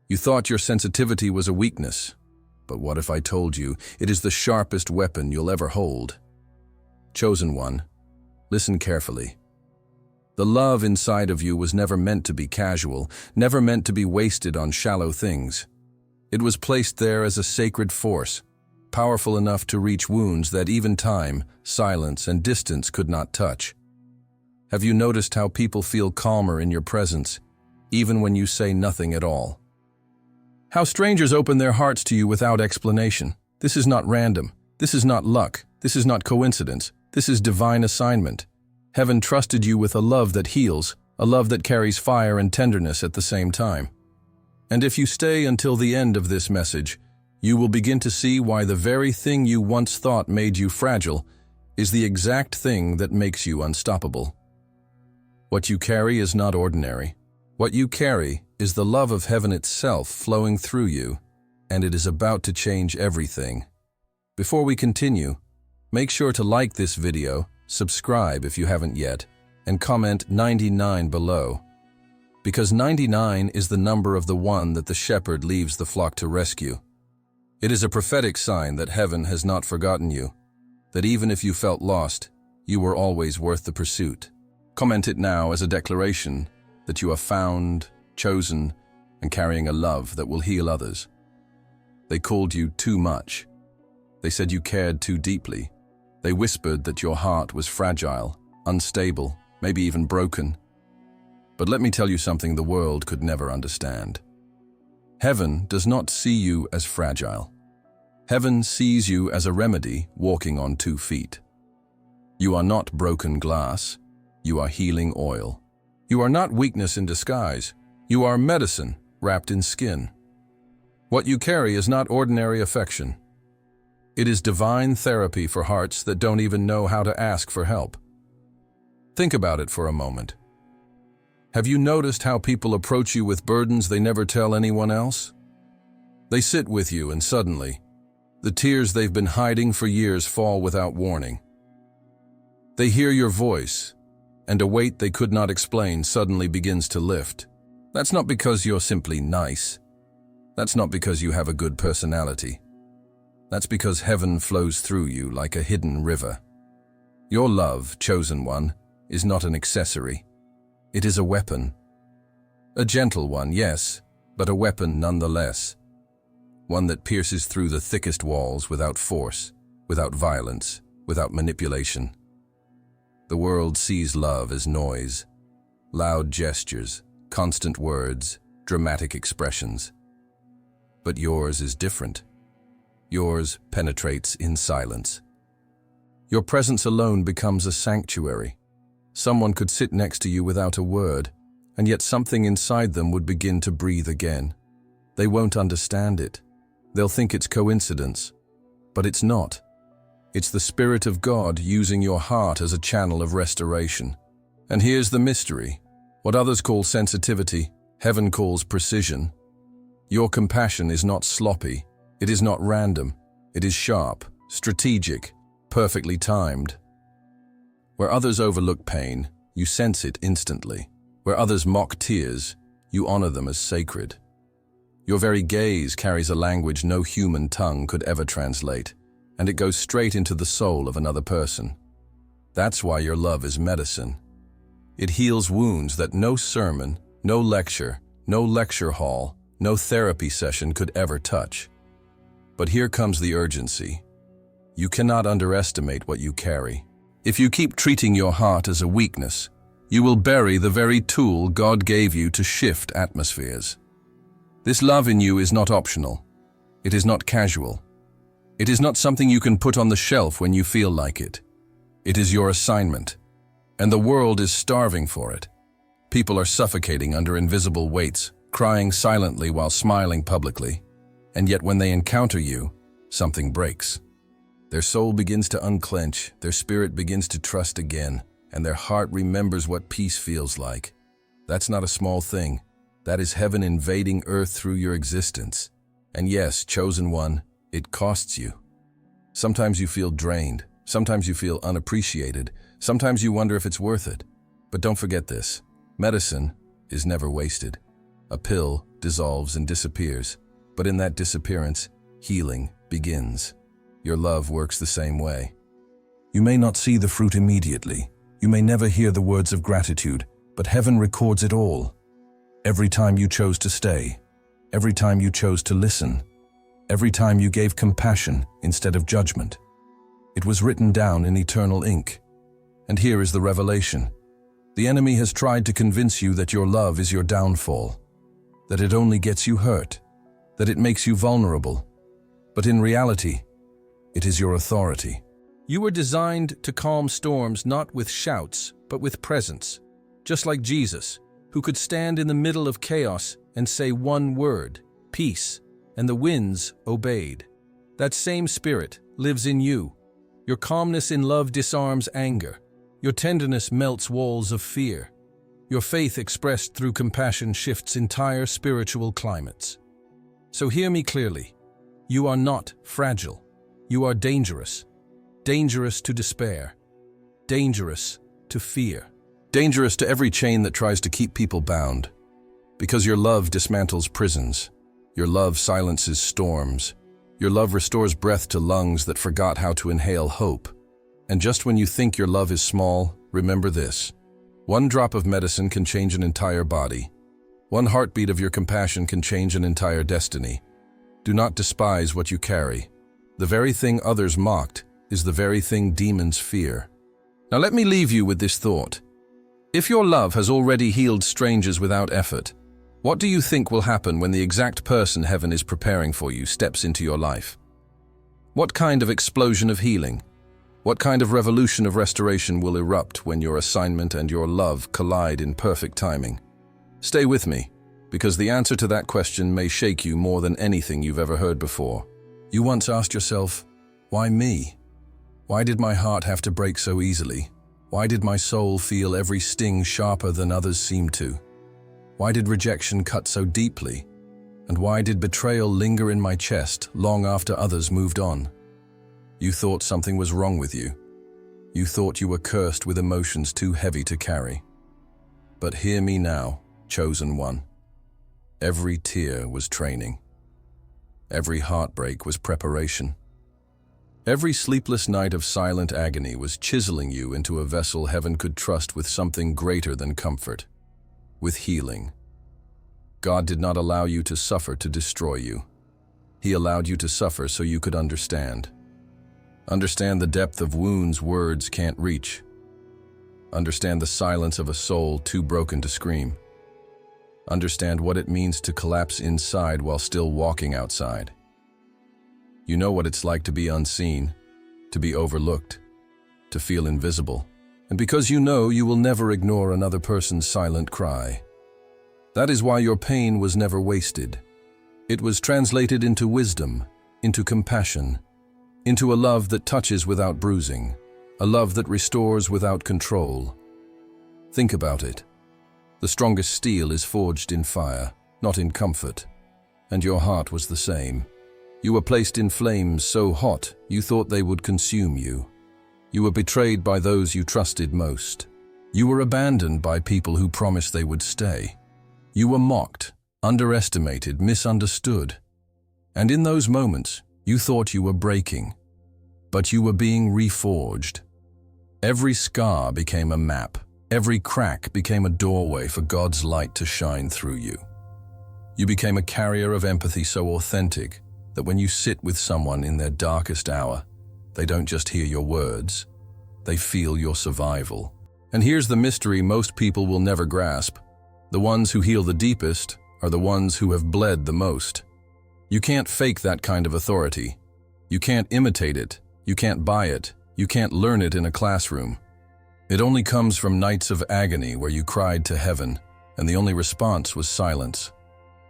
You thought your sensitivity was a weakness, but what if I told you it is the sharpest weapon you'll ever hold? Chosen one, listen carefully. The love inside of you was never meant to be casual, never meant to be wasted on shallow things. It was placed there as a sacred force, powerful enough to reach wounds that even time, silence, and distance could not touch. Have you noticed how people feel calmer in your presence, even when you say nothing at all? How strangers open their hearts to you without explanation. This is not random. This is not luck. This is not coincidence. This is divine assignment. Heaven trusted you with a love that heals, a love that carries fire and tenderness at the same time. And if you stay until the end of this message, you will begin to see why the very thing you once thought made you fragile is the exact thing that makes you unstoppable. What you carry is not ordinary. What you carry is the love of heaven itself flowing through you, and it is about to change everything. Before we continue, make sure to like this video, subscribe if you haven't yet, and comment 99 below. Because 99 is the number of the one that the shepherd leaves the flock to rescue. It is a prophetic sign that heaven has not forgotten you, that even if you felt lost, you were always worth the pursuit. Comment it now as a declaration that you are found, chosen, and carrying a love that will heal others. They called you too much. They said you cared too deeply. They whispered that your heart was fragile, unstable, maybe even broken. But let me tell you something the world could never understand. Heaven does not see you as fragile. Heaven sees you as a remedy walking on 2 feet. You are not broken glass. You are healing oil. You are not weakness in disguise. You are medicine wrapped in skin. What you carry is not ordinary affection. It is divine therapy for hearts that don't even know how to ask for help. Think about it for a moment. Have you noticed how people approach you with burdens they never tell anyone else? They sit with you and suddenly, the tears they've been hiding for years fall without warning. They hear your voice, and a weight they could not explain suddenly begins to lift. That's not because you're simply nice. That's not because you have a good personality. That's because heaven flows through you like a hidden river. Your love, chosen one, is not an accessory. It is a weapon. A gentle one, yes, but a weapon nonetheless. One that pierces through the thickest walls without force, without violence, without manipulation. The world sees love as noise, loud gestures, constant words, dramatic expressions. But yours is different. Yours penetrates in silence. Your presence alone becomes a sanctuary. Someone could sit next to you without a word, and yet something inside them would begin to breathe again. They won't understand it. They'll think it's coincidence. But it's not. It's the Spirit of God using your heart as a channel of restoration. And here's the mystery. What others call sensitivity, heaven calls precision. Your compassion is not sloppy. It is not random. It is sharp, strategic, perfectly timed. Where others overlook pain, you sense it instantly. Where others mock tears, you honor them as sacred. Your very gaze carries a language no human tongue could ever translate, and it goes straight into the soul of another person. That's why your love is medicine. It heals wounds that no sermon, no lecture hall, no therapy session could ever touch. But here comes the urgency. You cannot underestimate what you carry. If you keep treating your heart as a weakness, you will bury the very tool God gave you to shift atmospheres. This love in you is not optional. It is not casual. It is not something you can put on the shelf when you feel like it. It is your assignment. And the world is starving for it. People are suffocating under invisible weights, crying silently while smiling publicly. And yet when they encounter you, something breaks. Their soul begins to unclench, their spirit begins to trust again, and their heart remembers what peace feels like. That's not a small thing. That is heaven invading earth through your existence. And yes, chosen one, it costs you. Sometimes you feel drained. Sometimes you feel unappreciated. Sometimes you wonder if it's worth it. But don't forget this. Medicine is never wasted. A pill dissolves and disappears, but in that disappearance, healing begins. Your love works the same way. You may not see the fruit immediately. You may never hear the words of gratitude, but heaven records it all. Every time you chose to stay, every time you chose to listen, every time you gave compassion instead of judgment. It was written down in eternal ink. And here is the revelation. The enemy has tried to convince you that your love is your downfall, that it only gets you hurt, that it makes you vulnerable. But in reality, it is your authority. You were designed to calm storms not with shouts, but with presence. Just like Jesus, who could stand in the middle of chaos and say one word, peace, and the winds obeyed. That same spirit lives in you. Your calmness in love disarms anger. Your tenderness melts walls of fear. Your faith expressed through compassion shifts entire spiritual climates. So hear me clearly. You are not fragile. You are dangerous. Dangerous to despair. Dangerous to fear. Dangerous to every chain that tries to keep people bound. Because your love dismantles prisons. Your love silences storms. Your love restores breath to lungs that forgot how to inhale hope. And just when you think your love is small, remember this. One drop of medicine can change an entire body. One heartbeat of your compassion can change an entire destiny. Do not despise what you carry. The very thing others mocked is the very thing demons fear. Now let me leave you with this thought. If your love has already healed strangers without effort, what do you think will happen when the exact person heaven is preparing for you steps into your life? What kind of explosion of healing? What kind of revolution of restoration will erupt when your assignment and your love collide in perfect timing? Stay with me, because the answer to that question may shake you more than anything you've ever heard before. You once asked yourself, why me? Why did my heart have to break so easily? Why did my soul feel every sting sharper than others seemed to? Why did rejection cut so deeply? And why did betrayal linger in my chest long after others moved on? You thought something was wrong with you. You thought you were cursed with emotions too heavy to carry. But hear me now, chosen one. Every tear was training. Every heartbreak was preparation. Every sleepless night of silent agony was chiseling you into a vessel heaven could trust with something greater than comfort, with healing. God did not allow you to suffer to destroy you. He allowed you to suffer so you could understand. Understand the depth of wounds words can't reach. Understand the silence of a soul too broken to scream. Understand what it means to collapse inside while still walking outside. You know what it's like to be unseen, to be overlooked, to feel invisible. And because you know, you will never ignore another person's silent cry. That is why your pain was never wasted. It was translated into wisdom, into compassion, into a love that touches without bruising, a love that restores without control. Think about it. The strongest steel is forged in fire, not in comfort. And your heart was the same. You were placed in flames so hot you thought they would consume you. You were betrayed by those you trusted most. You were abandoned by people who promised they would stay. You were mocked, underestimated, misunderstood. And in those moments, you thought you were breaking, but you were being reforged. Every scar became a map. Every crack became a doorway for God's light to shine through you. You became a carrier of empathy so authentic that when you sit with someone in their darkest hour, they don't just hear your words, they feel your survival. And here's the mystery most people will never grasp. The ones who heal the deepest are the ones who have bled the most. You can't fake that kind of authority. You can't imitate it. You can't buy it. You can't learn it in a classroom. It only comes from nights of agony where you cried to heaven, and the only response was silence.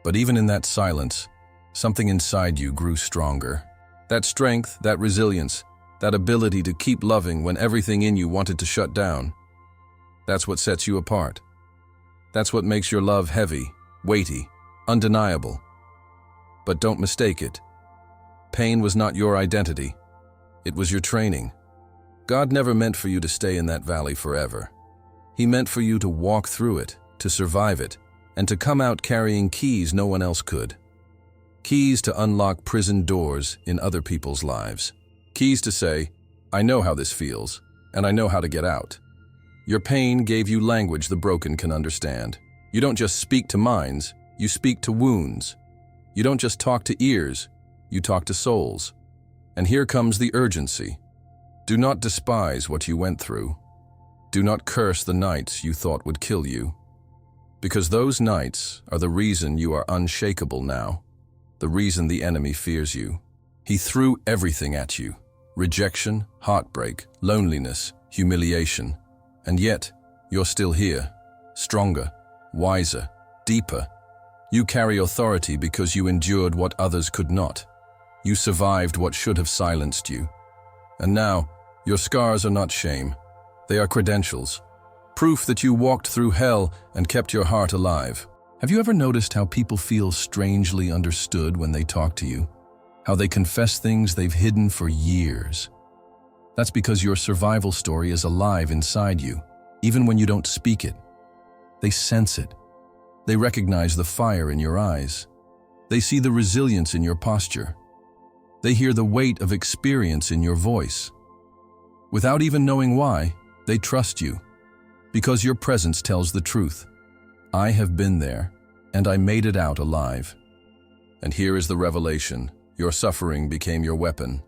But even in that silence, something inside you grew stronger. That strength, that resilience, that ability to keep loving when everything in you wanted to shut down. That's what sets you apart. That's what makes your love heavy, weighty, undeniable. But don't mistake it. Pain was not your identity. It was your training. God never meant for you to stay in that valley forever. He meant for you to walk through it, to survive it, and to come out carrying keys no one else could. Keys to unlock prison doors in other people's lives. Keys to say, I know how this feels, and I know how to get out. Your pain gave you language the broken can understand. You don't just speak to minds, you speak to wounds. You don't just talk to ears, you talk to souls. And here comes the urgency. Do not despise what you went through. Do not curse the nights you thought would kill you. Because those nights are the reason you are unshakable now, the reason the enemy fears you. He threw everything at you: rejection, heartbreak, loneliness, humiliation. And yet, you're still here, stronger, wiser, deeper. You carry authority because you endured what others could not. You survived what should have silenced you. And now, your scars are not shame. They are credentials. Proof that you walked through hell and kept your heart alive. Have you ever noticed how people feel strangely understood when they talk to you? How they confess things they've hidden for years? That's because your survival story is alive inside you, even when you don't speak it. They sense it. They recognize the fire in your eyes. They see the resilience in your posture. They hear the weight of experience in your voice. Without even knowing why, they trust you, because your presence tells the truth. I have been there, and I made it out alive. And here is the revelation. Your suffering became your weapon.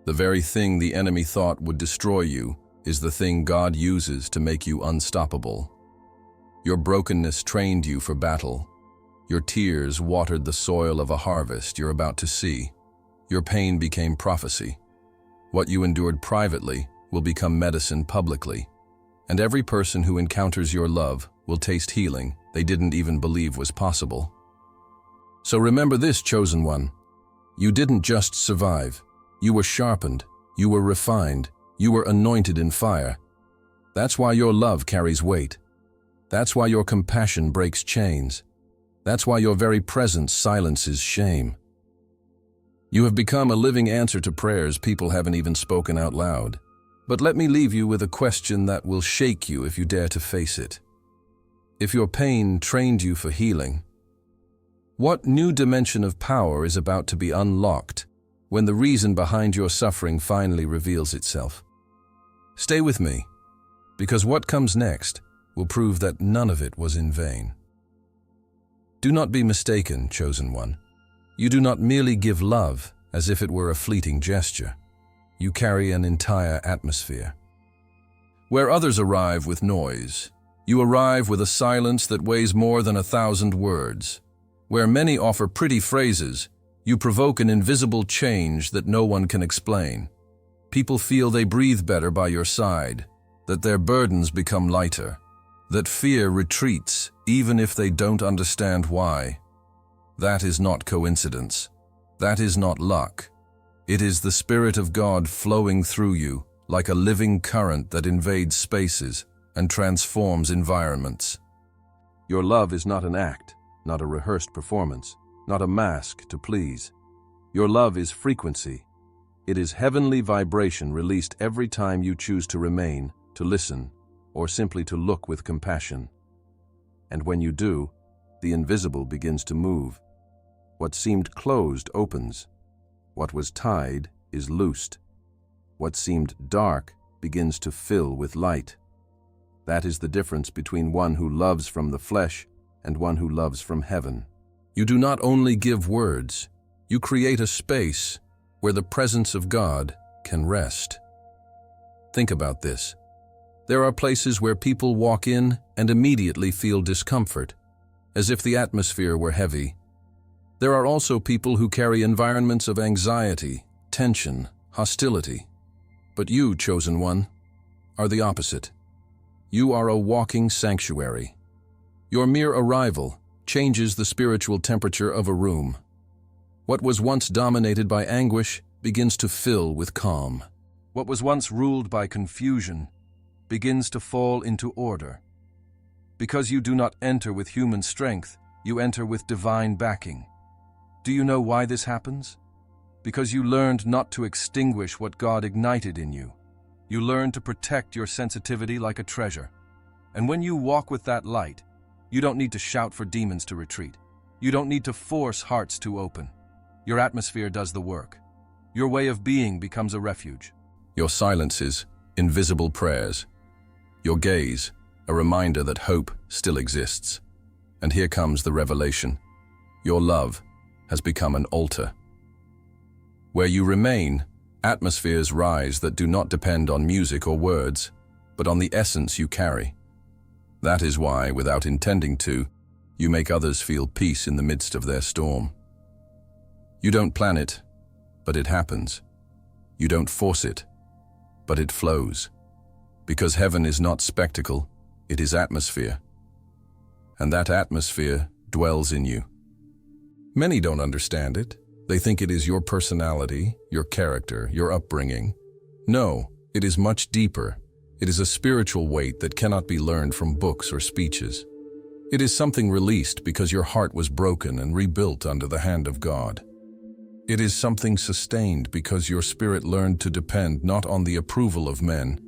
The very thing the enemy thought would destroy you is the thing God uses to make you unstoppable. Your brokenness trained you for battle. Your tears watered the soil of a harvest you're about to see. Your pain became prophecy. What you endured privately will become medicine publicly. And every person who encounters your love will taste healing they didn't even believe was possible. So remember this, chosen one. You didn't just survive. You were sharpened. You were refined. You were anointed in fire. That's why your love carries weight. That's why your compassion breaks chains. That's why your very presence silences shame. You have become a living answer to prayers people haven't even spoken out loud. But let me leave you with a question that will shake you if you dare to face it. If your pain trained you for healing, what new dimension of power is about to be unlocked when the reason behind your suffering finally reveals itself? Stay with me, because what comes next will prove that none of it was in vain. Do not be mistaken, chosen one. You do not merely give love as if it were a fleeting gesture. You carry an entire atmosphere. Where others arrive with noise, you arrive with a silence that weighs more than 1,000 words. Where many offer pretty phrases, you provoke an invisible change that no one can explain. People feel they breathe better by your side, that their burdens become lighter, that fear retreats even if they don't understand why. That is not coincidence. That is not luck. It is the Spirit of God flowing through you like a living current that invades spaces and transforms environments. Your love is not an act, not a rehearsed performance, not a mask to please. Your love is frequency. It is heavenly vibration released every time you choose to remain, to listen, or simply to look with compassion. And when you do, the invisible begins to move. What seemed closed opens. What was tied is loosed. What seemed dark begins to fill with light. That is the difference between one who loves from the flesh and one who loves from heaven. You do not only give words, you create a space where the presence of God can rest. Think about this. There are places where people walk in and immediately feel discomfort, as if the atmosphere were heavy. There are also people who carry environments of anxiety, tension, hostility. But you, chosen one, are the opposite. You are a walking sanctuary. Your mere arrival changes the spiritual temperature of a room. What was once dominated by anguish begins to fill with calm. What was once ruled by confusion begins to fall into order. Because you do not enter with human strength, you enter with divine backing. Do you know why this happens? Because you learned not to extinguish what God ignited in you. You learned to protect your sensitivity like a treasure. And when you walk with that light, You don't need to shout for demons to retreat. You don't need to force hearts to open. Your atmosphere does the work. Your way of being becomes a refuge. Your silences, invisible prayers. Your gaze, a reminder that hope still exists. And here comes the revelation. Your love has become an altar. Where you remain, atmospheres rise that do not depend on music or words, but on the essence you carry. That is why, without intending to, you make others feel peace in the midst of their storm. You don't plan it, but it happens. You don't force it, but it flows. Because heaven is not spectacle, it is atmosphere. And that atmosphere dwells in you. Many don't understand it. They think it is your personality, your character, your upbringing. No, it is much deeper. It is a spiritual weight that cannot be learned from books or speeches. It is something released because your heart was broken and rebuilt under the hand of God. It is something sustained because your spirit learned to depend not on the approval of men,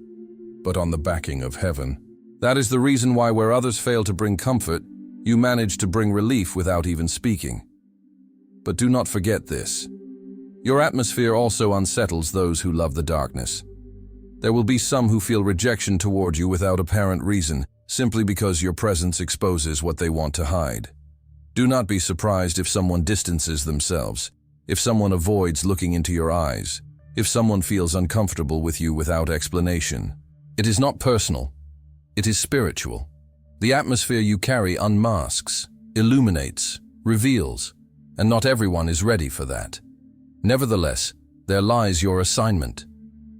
but on the backing of heaven. That is the reason why where others fail to bring comfort, you manage to bring relief without even speaking. But do not forget this. Your atmosphere also unsettles those who love the darkness. There will be some who feel rejection toward you without apparent reason, simply because your presence exposes what they want to hide. Do not be surprised if someone distances themselves, if someone avoids looking into your eyes, if someone feels uncomfortable with you without explanation. It is not personal. It is spiritual. The atmosphere you carry unmasks, illuminates, reveals, and not everyone is ready for that. Nevertheless, there lies your assignment.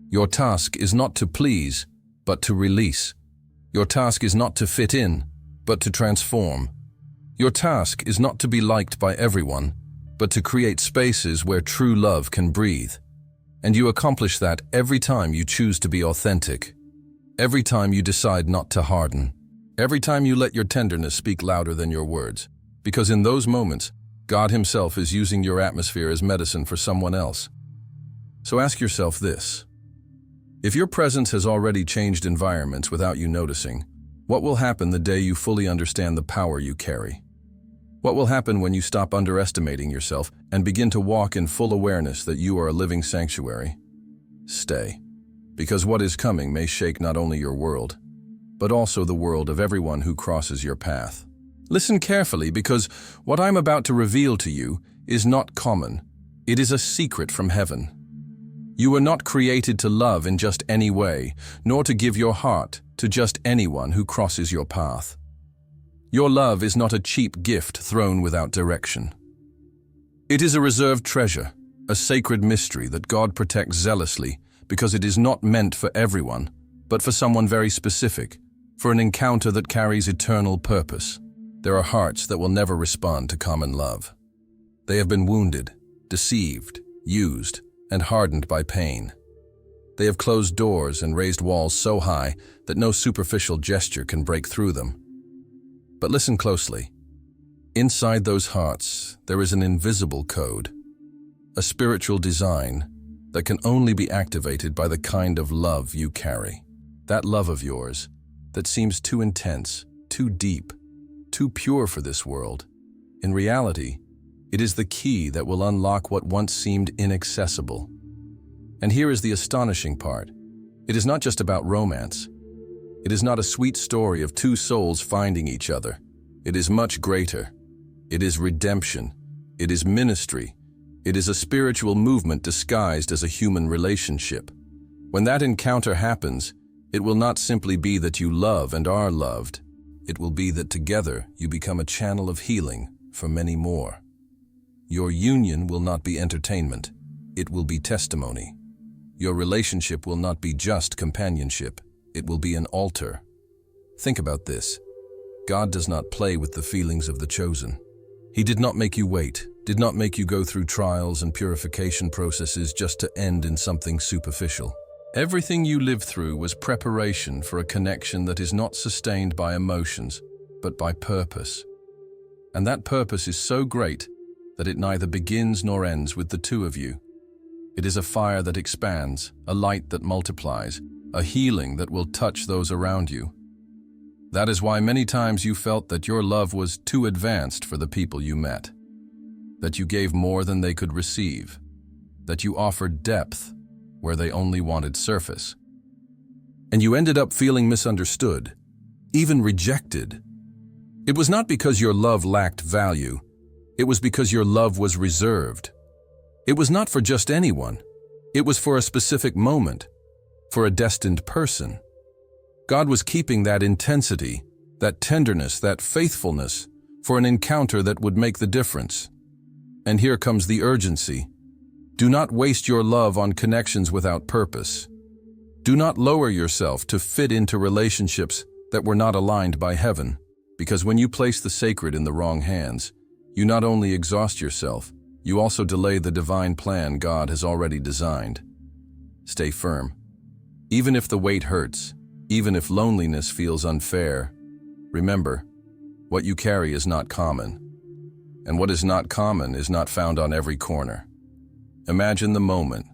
Your task is not to please, but to release. Your task is not to fit in, but to transform. Your task is not to be liked by everyone, but to create spaces where true love can breathe. And you accomplish that every time you choose to be authentic. Every time you decide not to harden. Every time you let your tenderness speak louder than your words. Because in those moments, God Himself is using your atmosphere as medicine for someone else. So ask yourself this. If your presence has already changed environments without you noticing, what will happen the day you fully understand the power you carry? What will happen when you stop underestimating yourself and begin to walk in full awareness that you are a living sanctuary? Stay. Because what is coming may shake not only your world, but also the world of everyone who crosses your path. Listen carefully, because what I'm about to reveal to you is not common. It is a secret from heaven. You were not created to love in just any way, nor to give your heart to just anyone who crosses your path. Your love is not a cheap gift thrown without direction. It is a reserved treasure, a sacred mystery that God protects zealously because it is not meant for everyone, but for someone very specific, for an encounter that carries eternal purpose. There are hearts that will never respond to common love. They have been wounded, deceived, used, and hardened by pain. They have closed doors and raised walls so high that no superficial gesture can break through them. But listen closely. Inside those hearts, there is an invisible code, a spiritual design that can only be activated by the kind of love you carry. That love of yours that seems too intense, too deep, too pure for this world. In reality, it is the key that will unlock what once seemed inaccessible. And here is the astonishing part. It is not just about romance. It is not a sweet story of two souls finding each other. It is much greater. It is redemption. It is ministry. It is a spiritual movement disguised as a human relationship. When that encounter happens, it will not simply be that you love and are loved. It will be that together you become a channel of healing for many more. Your union will not be entertainment. It will be testimony. Your relationship will not be just companionship. It will be an altar. Think about this. God does not play with the feelings of the chosen. He did not make you wait, did not make you go through trials and purification processes just to end in something superficial. Everything you lived through was preparation for a connection that is not sustained by emotions, but by purpose. And that purpose is so great that it neither begins nor ends with the two of you. It is a fire that expands, a light that multiplies, a healing that will touch those around you. That is why many times you felt that your love was too advanced for the people you met, that you gave more than they could receive, that you offered depth where they only wanted surface. And you ended up feeling misunderstood, even rejected. It was not because your love lacked value, it was because your love was reserved. It was not for just anyone, it was for a specific moment, for a destined person. God was keeping that intensity, that tenderness, that faithfulness for an encounter that would make the difference. And here comes the urgency. Do not waste your love on connections without purpose. Do not lower yourself to fit into relationships that were not aligned by heaven, because when you place the sacred in the wrong hands, you not only exhaust yourself, you also delay the divine plan God has already designed. Stay firm. Even if the weight hurts, even if loneliness feels unfair, remember, what you carry is not common. And what is not common is not found on every corner. Imagine the moment,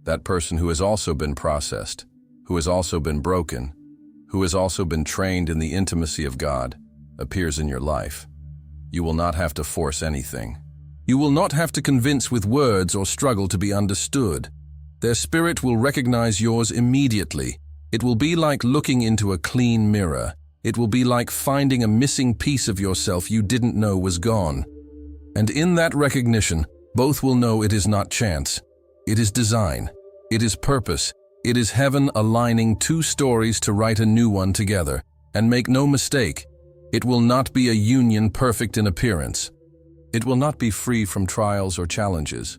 that person who has also been processed, who has also been broken, who has also been trained in the intimacy of God, appears in your life. You will not have to force anything. You will not have to convince with words or struggle to be understood. Their spirit will recognize yours immediately. It will be like looking into a clean mirror. It will be like finding a missing piece of yourself you didn't know was gone. And in that recognition, both will know it is not chance. It is design. It is purpose. It is heaven aligning two stories to write a new one together. And make no mistake, it will not be a union perfect in appearance. It will not be free from trials or challenges,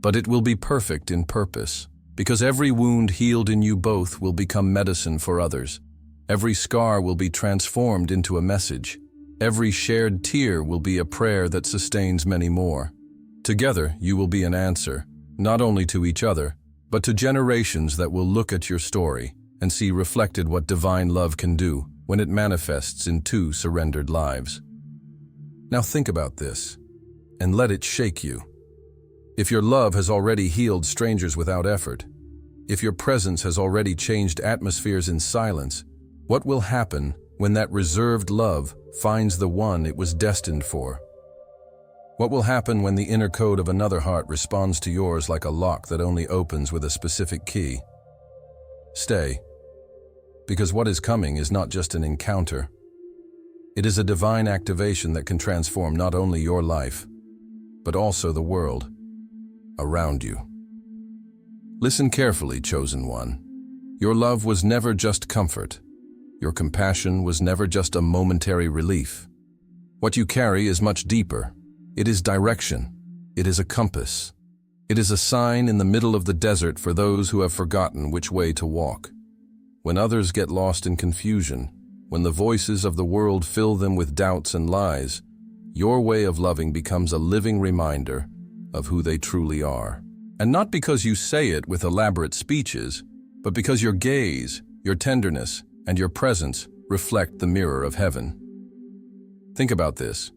but it will be perfect in purpose, because every wound healed in you both will become medicine for others. Every scar will be transformed into a message. Every shared tear will be a prayer that sustains many more. Together, you will be an answer, not only to each other, but to generations that will look at your story and see reflected what divine love can do when it manifests in two surrendered lives. Now think about this, and let it shake you. If your love has already healed strangers without effort, if your presence has already changed atmospheres in silence, what will happen when that reserved love finds the one it was destined for? What will happen when the inner code of another heart responds to yours like a lock that only opens with a specific key? Stay, because what is coming is not just an encounter. It is a divine activation that can transform not only your life, but also the world around you. Listen carefully, chosen one. Your love was never just comfort. Your compassion was never just a momentary relief. What you carry is much deeper. It is direction. It is a compass. It is a sign in the middle of the desert for those who have forgotten which way to walk. When others get lost in confusion, when the voices of the world fill them with doubts and lies, your way of loving becomes a living reminder of who they truly are. And not because you say it with elaborate speeches, but because your gaze, your tenderness, and your presence reflect the mirror of heaven. Think about this.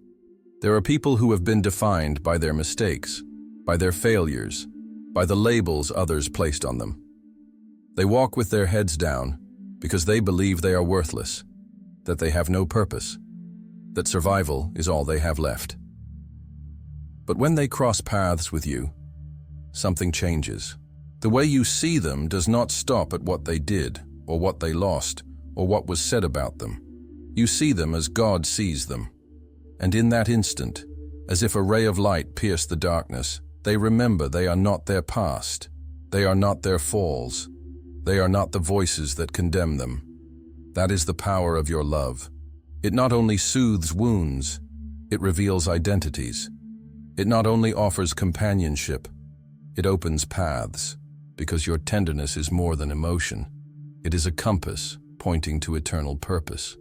There are people who have been defined by their mistakes, by their failures, by the labels others placed on them. They walk with their heads down because they believe they are worthless, that they have no purpose, that survival is all they have left. But when they cross paths with you, something changes. The way you see them does not stop at what they did, or what they lost, or what was said about them. You see them as God sees them. And in that instant, as if a ray of light pierced the darkness, they remember they are not their past. They are not their falls. They are not the voices that condemn them. That is the power of your love. It not only soothes wounds, it reveals identities. It not only offers companionship, it opens paths, because your tenderness is more than emotion. It is a compass pointing to eternal purpose.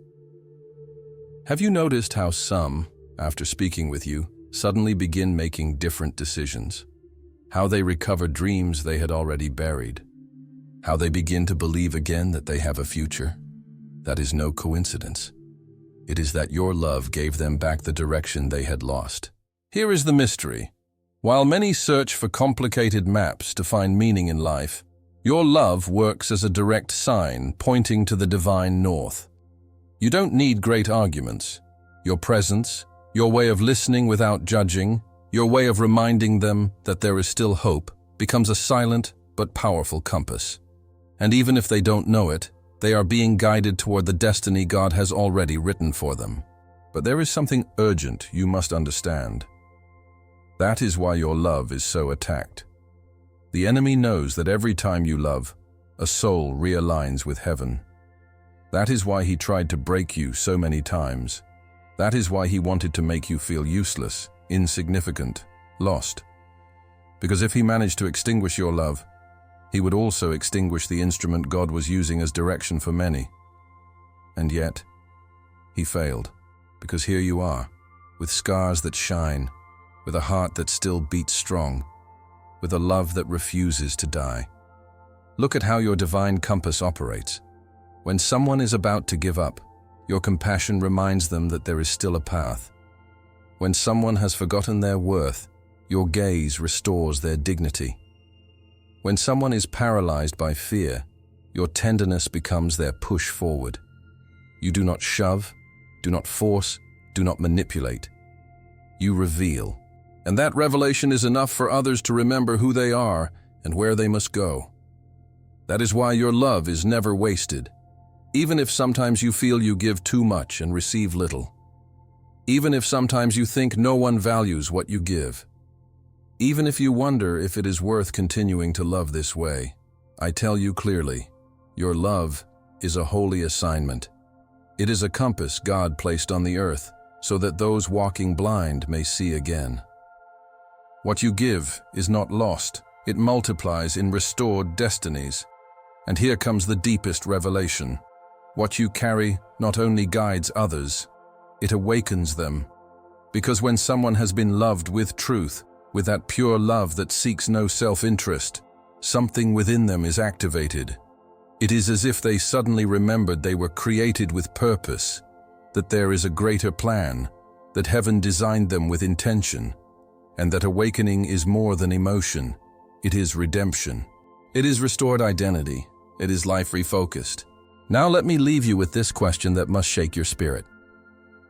Have you noticed how some, after speaking with you, suddenly begin making different decisions? How they recover dreams they had already buried? How they begin to believe again that they have a future? That is no coincidence. It is that your love gave them back the direction they had lost. Here is the mystery. While many search for complicated maps to find meaning in life, your love works as a direct sign pointing to the divine north. You don't need great arguments. Your presence, your way of listening without judging, your way of reminding them that there is still hope, becomes a silent but powerful compass. And even if they don't know it, they are being guided toward the destiny God has already written for them. But there is something urgent you must understand. That is why your love is so attacked. The enemy knows that every time you love, a soul realigns with heaven. That is why he tried to break you so many times. That is why he wanted to make you feel useless, insignificant, lost. Because if he managed to extinguish your love, he would also extinguish the instrument God was using as direction for many. And yet, he failed, because here you are, with scars that shine, with a heart that still beats strong, with a love that refuses to die. Look at how your divine compass operates. When someone is about to give up, your compassion reminds them that there is still a path. When someone has forgotten their worth, your gaze restores their dignity. When someone is paralyzed by fear, your tenderness becomes their push forward. You do not shove, do not force, do not manipulate. You reveal. And that revelation is enough for others to remember who they are and where they must go. That is why your love is never wasted, even if sometimes you feel you give too much and receive little. Even if sometimes you think no one values what you give. Even if you wonder if it is worth continuing to love this way, I tell you clearly, your love is a holy assignment. It is a compass God placed on the earth so that those walking blind may see again. What you give is not lost. It multiplies in restored destinies. And here comes the deepest revelation. What you carry not only guides others, it awakens them. Because when someone has been loved with truth, with that pure love that seeks no self-interest, something within them is activated. It is as if they suddenly remembered they were created with purpose, that there is a greater plan, that heaven designed them with intention, and that awakening is more than emotion. It is redemption. It is restored identity. It is life refocused. Now let me leave you with this question that must shake your spirit.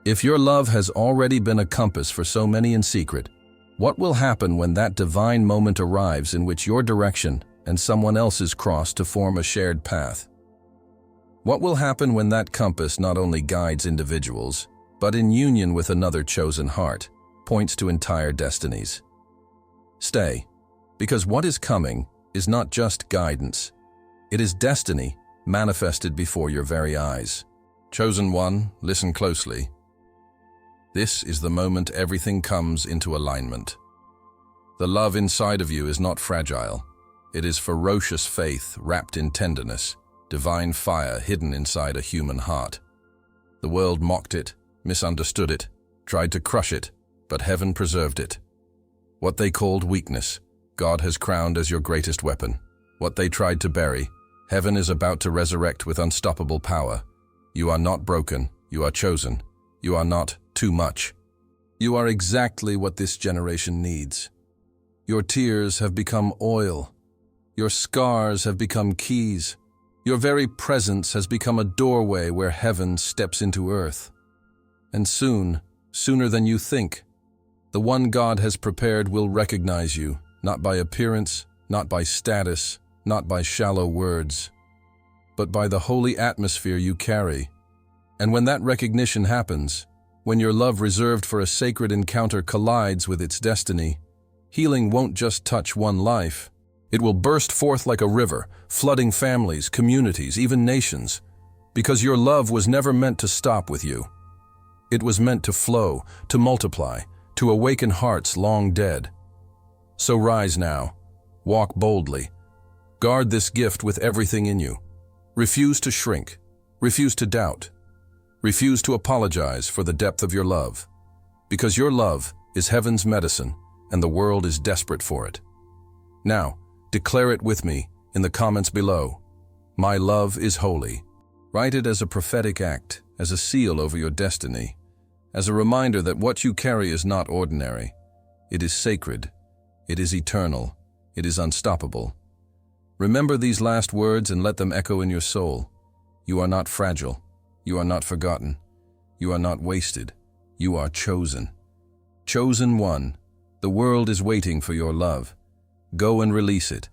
If your love has already been a compass for so many in secret, what will happen when that divine moment arrives in which your direction and someone else's cross to form a shared path? What will happen when that compass not only guides individuals, but in union with another chosen heart, points to entire destinies? Stay, because what is coming is not just guidance. It is destiny manifested before your very eyes. Chosen one, listen closely. This is the moment everything comes into alignment. The love inside of you is not fragile. It is ferocious faith wrapped in tenderness, divine fire hidden inside a human heart. The world mocked it, misunderstood it, tried to crush it, but heaven preserved it. What they called weakness, God has crowned as your greatest weapon. What they tried to bury, heaven is about to resurrect with unstoppable power. You are not broken, you are chosen. You are not too much. You are exactly what this generation needs. Your tears have become oil. Your scars have become keys. Your very presence has become a doorway where heaven steps into earth. And soon, sooner than you think, the one God has prepared will recognize you, not by appearance, not by status, not by shallow words, but by the holy atmosphere you carry. And when that recognition happens, when your love reserved for a sacred encounter collides with its destiny, healing won't just touch one life. It will burst forth like a river, flooding families, communities, even nations, because your love was never meant to stop with you. It was meant to flow, to multiply, to awaken hearts long dead. So rise now, walk boldly, guard this gift with everything in you. Refuse to shrink, refuse to doubt, refuse to apologize for the depth of your love, because your love is heaven's medicine and the world is desperate for it. Now, declare it with me in the comments below. My love is holy. Write it as a prophetic act, as a seal over your destiny, as a reminder that what you carry is not ordinary. It is sacred. It is eternal. It is unstoppable. Remember these last words and let them echo in your soul. You are not fragile. You are not forgotten. You are not wasted. You are chosen. Chosen one. The world is waiting for your love. Go and release it.